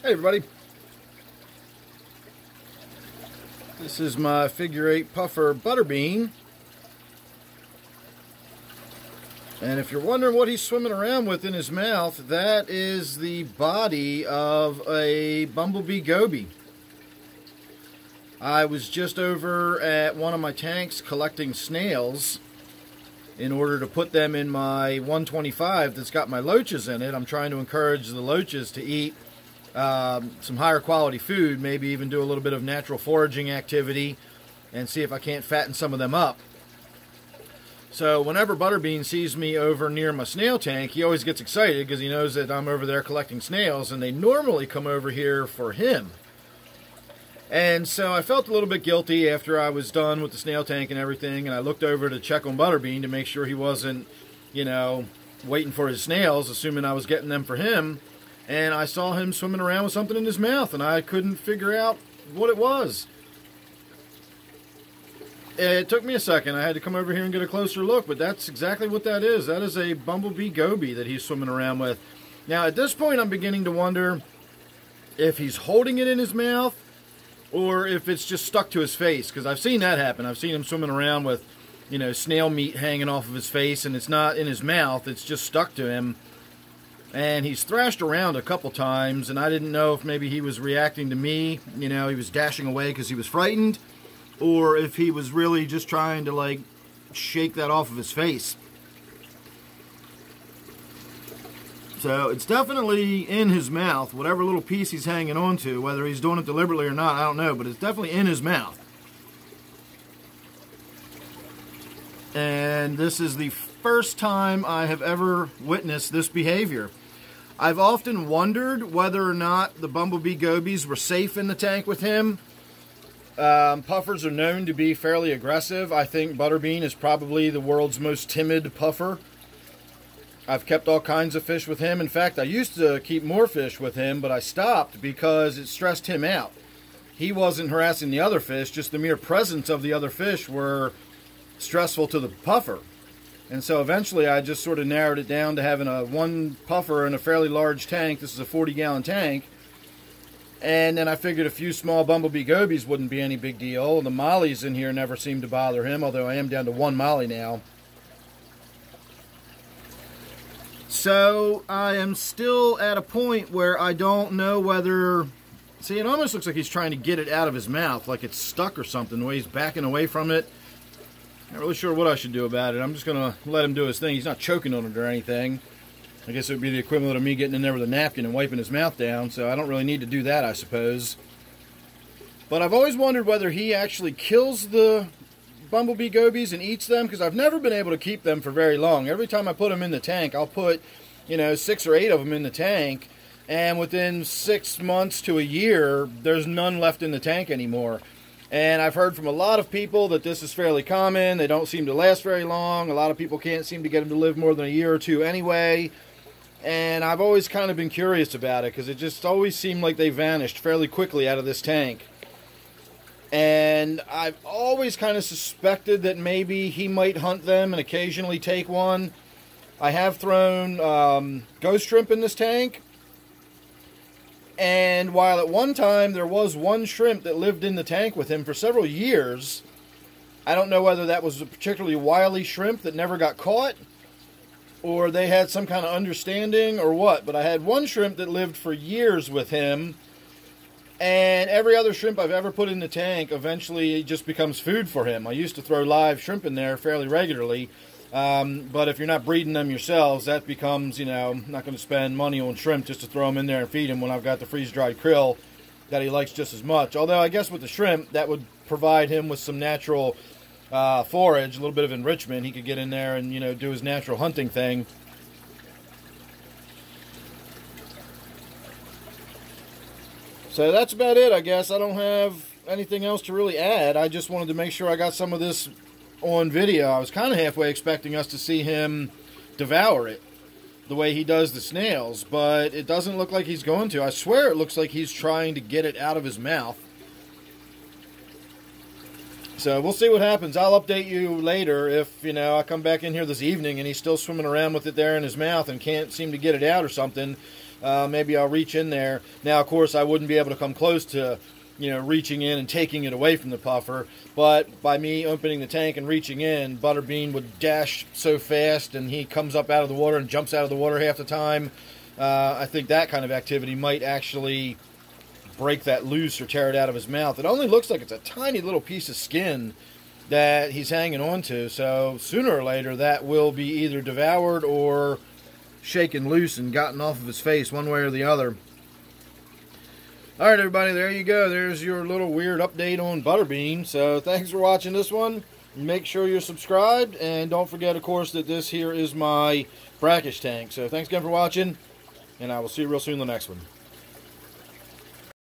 Hey everybody, this is my figure 8 puffer Butterbean, and if you're wondering what he's swimming around with in his mouth, that is the body of a Bumblebee Goby. I was just over at one of my tanks collecting snails in order to put them in my 125 that's got my loaches in it. I'm trying to encourage the loaches to eat some higher quality food, maybe even do a little bit of natural foraging activity and see if I can't fatten some of them up. So whenever Butterbean sees me over near my snail tank, he always gets excited because he knows that I'm over there collecting snails, and they normally come over here for him. And so I felt a little bit guilty after I was done with the snail tank and everything, and I looked over to check on Butterbean to make sure he wasn't, you know, waiting for his snails, assuming I was getting them for him. And I saw him swimming around with something in his mouth, and I couldn't figure out what it was. It took me a second. I had to come over here and get a closer look, but that's exactly what that is. That is a Bumblebee Goby that he's swimming around with. Now, at this point, I'm beginning to wonder if he's holding it in his mouth or if it's just stuck to his face, because I've seen that happen. I've seen him swimming around with, you know, snail meat hanging off of his face, and it's not in his mouth. It's just stuck to him. And he's thrashed around a couple times, and I didn't know if maybe he was reacting to me, you know, he was dashing away because he was frightened, or if he was really just trying to, like, shake that off of his face. So it's definitely in his mouth, whatever little piece he's hanging on to, whether he's doing it deliberately or not, I don't know, but it's definitely in his mouth. And this is the first time I have ever witnessed this behavior. I've often wondered whether or not the Bumblebee Gobies were safe in the tank with him. Puffers are known to be fairly aggressive. I think Butterbean is probably the world's most timid puffer. I've kept all kinds of fish with him. In fact, I used to keep more fish with him, but I stopped because it stressed him out. He wasn't harassing the other fish, just the mere presence of the other fish were stressful to the puffer. And so eventually I just sort of narrowed it down to having one puffer in a fairly large tank. This is a 40-gallon tank. And then I figured a few small Bumblebee Gobies wouldn't be any big deal. The mollies in here never seem to bother him, although I am down to one molly now. So I am still at a point where I don't know whether... See, it almost looks like he's trying to get it out of his mouth, like it's stuck or something, the way he's backing away from it. Not really sure what I should do about it. I'm just going to let him do his thing. He's not choking on it or anything. I guess it would be the equivalent of me getting in there with a napkin and wiping his mouth down, so I don't really need to do that, I suppose. But I've always wondered whether he actually kills the Bumblebee Gobies and eats them, because I've never been able to keep them for very long. Every time I put them in the tank, I'll put, you know, 6 or 8 of them in the tank, and within 6 months to a year, there's none left in the tank anymore. And I've heard from a lot of people that this is fairly common. They don't seem to last very long. A lot of people can't seem to get them to live more than a year or two anyway. And I've always kind of been curious about it, because it just always seemed like they vanished fairly quickly out of this tank. And I've always kind of suspected that maybe he might hunt them and occasionally take one. I have thrown ghost shrimp in this tank. And while at one time there was one shrimp that lived in the tank with him for several years, I don't know whether that was a particularly wily shrimp that never got caught, or they had some kind of understanding or what, but I had one shrimp that lived for years with him, and every other shrimp I've ever put in the tank eventually just becomes food for him. I used to throw live shrimp in there fairly regularly, but if you're not breeding them yourselves, that becomes, you know, I'm not going to spend money on shrimp just to throw them in there and feed him when I've got the freeze-dried krill that he likes just as much. Although I guess with the shrimp, that would provide him with some natural forage, a little bit of enrichment. He could get in there and, you know, do his natural hunting thing. So that's about it, I guess. I don't have anything else to really add. I just wanted to make sure I got some of this on video. I was kind of halfway expecting us to see him devour it the way he does the snails, but it doesn't look like he's going to. I swear it looks like he's trying to get it out of his mouth. So we'll see what happens. I'll update you later if, you know, I come back in here this evening and he's still swimming around with it there in his mouth and can't seem to get it out or something. maybe I'll reach in there. Now, of course, I wouldn't be able to come close to, reaching in and taking it away from the puffer, but by me opening the tank and reaching in, Butterbean would dash so fast, and he comes up out of the water and jumps out of the water half the time. I think that kind of activity might actually break that loose or tear it out of his mouth. It only looks like it's a tiny little piece of skin that he's hanging on to, so sooner or later that will be either devoured or shaken loose and gotten off of his face, one way or the other. Alright everybody, there you go. There's your little weird update on Butterbean. So thanks for watching this one. Make sure you're subscribed, and don't forget, of course, that this here is my brackish tank. So thanks again for watching, and I will see you real soon in the next one.